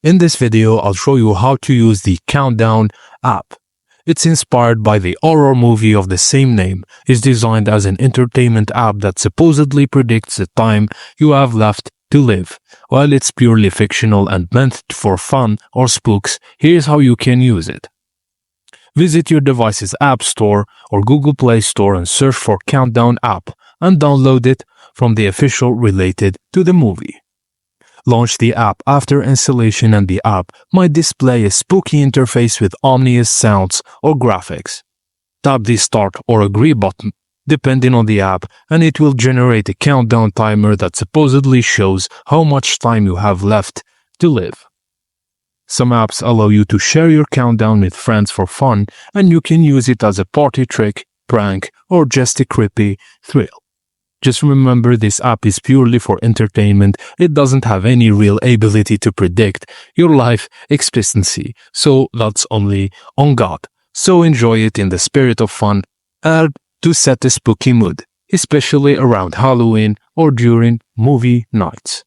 In this video, I'll show you how to use the Countdown app. It's inspired by the horror movie of the same name. It's designed as an entertainment app that supposedly predicts the time you have left to live. While it's purely fictional and meant for fun or spooks, here's how you can use it. Visit your device's App Store or Google Play Store and search for Countdown app and download it from the official related to the movie. Launch the app after installation and the app might display a spooky interface with ominous sounds or graphics. Tap the Start or Agree button, depending on the app, and it will generate a countdown timer that supposedly shows how much time you have left to live. Some apps allow you to share your countdown with friends for fun, and you can use it as a party trick, prank, or just a creepy thrill. Just remember, this app is purely for entertainment. It doesn't have any real ability to predict your life expectancy, so that's only on God. So enjoy it in the spirit of fun and to set a spooky mood, especially around Halloween or during movie nights.